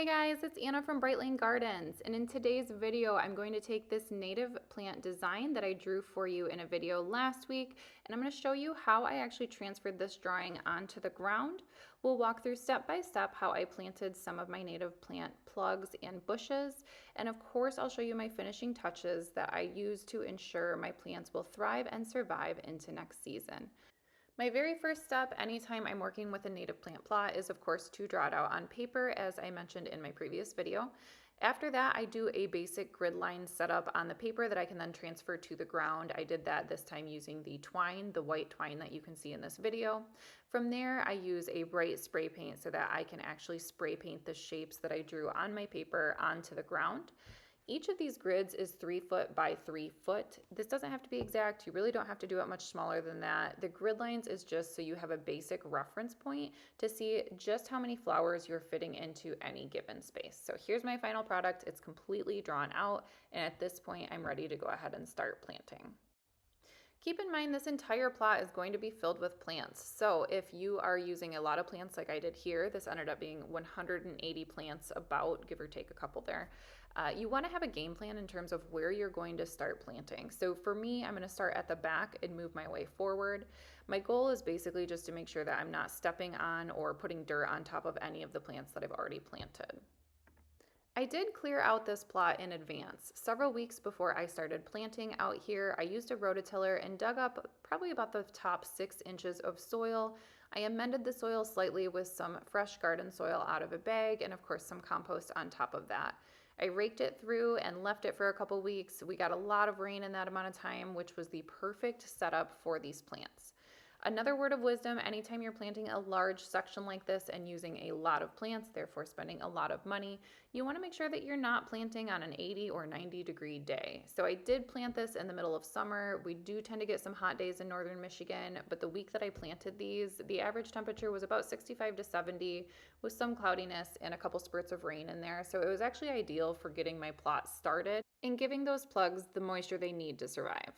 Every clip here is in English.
Guys, it's Anna from Bright Lane Gardens, and in today's video I'm going to take this native plant design that I drew for you in a video last week, and I'm going to show you how I actually transferred this drawing onto the ground. We'll walk through step by step how I planted some of my native plant plugs and bushes, and of course I'll show you my finishing touches that I use to ensure my plants will thrive and survive into next season. My very first step anytime I'm working with a native plant plot is of course to draw it out on paper, as I mentioned in my previous video. After that, I do a basic grid line setup on the paper that I can then transfer to the ground. I did that this time using the twine, the white twine that you can see in this video. From there, I use a bright spray paint so that I can actually spray paint the shapes that I drew on my paper onto the ground. Each of these grids is 3 foot by 3 foot. This doesn't have to be exact. You really don't have to do it much smaller than that. The grid lines is just so you have a basic reference point to see just how many flowers you're fitting into any given space. So here's my final product. It's completely drawn out, and at this point I'm ready to go ahead and start planting. Keep in mind this entire plot is going to be filled with plants. So if you are using a lot of plants like I did here, this ended up being 180 plants, about, give or take a couple there. You want to have a game plan in terms of where you're going to start planting. So for me, I'm going to start at the back and move my way forward. My goal is basically just to make sure that I'm not stepping on or putting dirt on top of any of the plants that I've already planted. I did clear out this plot in advance. Several weeks before I started planting out here, I used a rototiller and dug up probably about the top 6 inches of soil. I amended the soil slightly with some fresh garden soil out of a bag and of course some compost on top of that. I raked it through and left it for a couple weeks. We got a lot of rain in that amount of time, which was the perfect setup for these plants. Another word of wisdom, anytime you're planting a large section like this and using a lot of plants, therefore spending a lot of money, you want to make sure that you're not planting on an 80 or 90 degree day. So I did plant this in the middle of summer. We do tend to get some hot days in northern Michigan, but the week that I planted these, the average temperature was about 65 to 70 with some cloudiness and a couple spurts of rain in there. So it was actually ideal for getting my plot started and giving those plugs the moisture they need to survive.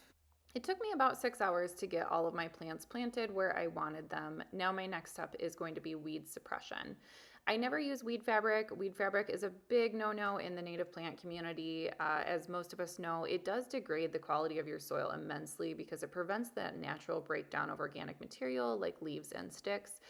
It took me about 6 hours to get all of my plants planted where I wanted them. Now my next step is going to be weed suppression. I never use weed fabric. Weed fabric is a big no-no in the native plant community. As most of us know, it does degrade the quality of your soil immensely because it prevents that natural breakdown of organic material like leaves and sticks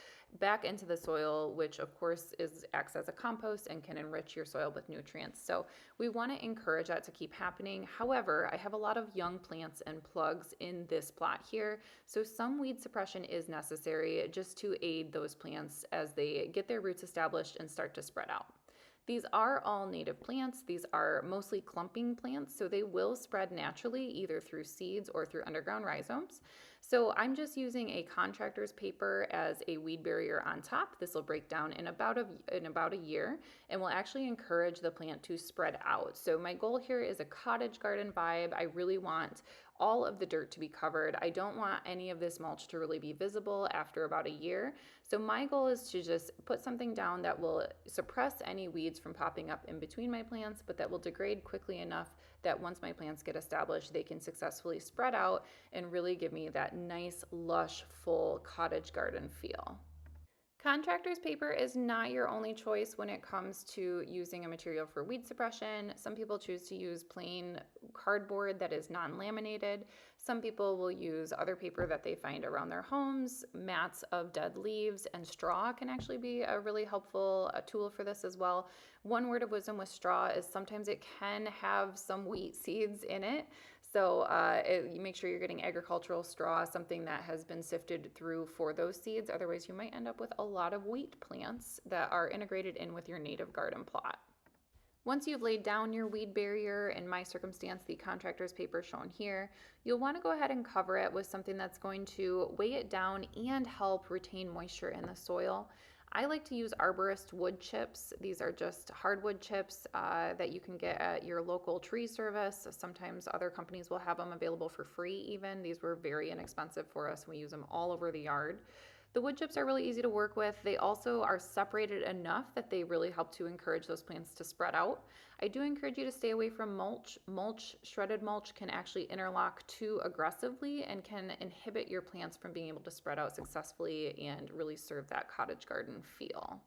back into the soil, which of course acts as a compost and can enrich your soil with nutrients. So we want to encourage that to keep happening. However, I have a lot of young plants and plugs in this plot here, so some weed suppression is necessary just to aid those plants as they get their roots established and start to spread out. These are all native plants. These are mostly clumping plants, so they will spread naturally either through seeds or through underground rhizomes. So I'm just using a contractor's paper as a weed barrier on top. This will break down in about a year and will actually encourage the plant to spread out. So my goal here is a cottage garden vibe. I really want all of the dirt to be covered. I don't want any of this mulch to really be visible after about a year. So my goal is to just put something down that will suppress any weeds from popping up in between my plants, but that will degrade quickly enough that once my plants get established, they can successfully spread out and really give me that nice, lush, full cottage garden feel. Contractor's paper is not your only choice when it comes to using a material for weed suppression. Some people choose to use plain cardboard that is non-laminated. Some people will use other paper that they find around their homes. Mats of dead leaves and straw can actually be a really helpful tool for this as well. One word of wisdom with straw is sometimes it can have some wheat seeds in it. So you make sure you're getting agricultural straw, something that has been sifted through for those seeds. Otherwise, you might end up with a lot of wheat plants that are integrated in with your native garden plot. Once you've laid down your weed barrier, in my circumstance, the contractor's paper shown here, you'll want to go ahead and cover it with something that's going to weigh it down and help retain moisture in the soil. I like to use arborist wood chips. These are just hardwood chips that you can get at your local tree service. Sometimes other companies will have them available for free even. These were very inexpensive for us. We use them all over the yard. The wood chips are really easy to work with. They also are separated enough that they really help to encourage those plants to spread out. I do encourage you to stay away from mulch. Shredded mulch can actually interlock too aggressively and can inhibit your plants from being able to spread out successfully and really serve that cottage garden feel.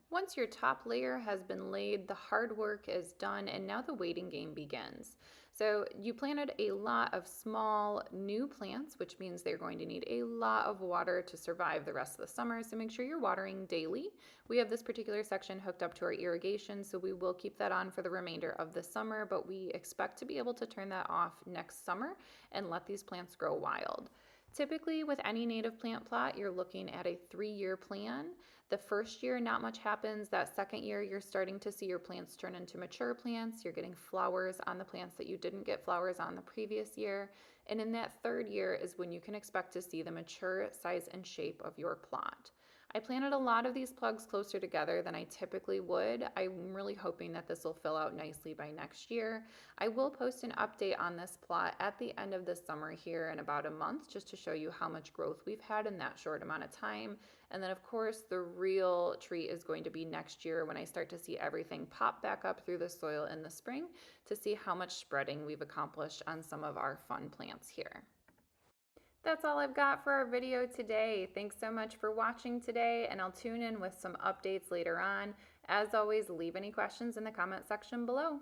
Once your top layer has been laid, the hard work is done, and now the waiting game begins. So you planted a lot of small new plants, which means they're going to need a lot of water to survive the rest of the summer. So make sure you're watering daily. We have this particular section hooked up to our irrigation, so we will keep that on for the remainder of the summer, but we expect to be able to turn that off next summer and let these plants grow wild. Typically, with any native plant plot, you're looking at a 3-year plan. The first year, not much happens. That second year, you're starting to see your plants turn into mature plants. You're getting flowers on the plants that you didn't get flowers on the previous year. And in that third year is when you can expect to see the mature size and shape of your plot. I planted a lot of these plugs closer together than I typically would. I'm really hoping that this will fill out nicely by next year. I will post an update on this plot at the end of the summer here in about a month, just to show you how much growth we've had in that short amount of time. And then of course the real treat is going to be next year when I start to see everything pop back up through the soil in the spring to see how much spreading we've accomplished on some of our fun plants here. That's all I've got for our video today. Thanks so much for watching today, and I'll tune in with some updates later on. As always, leave any questions in the comment section below.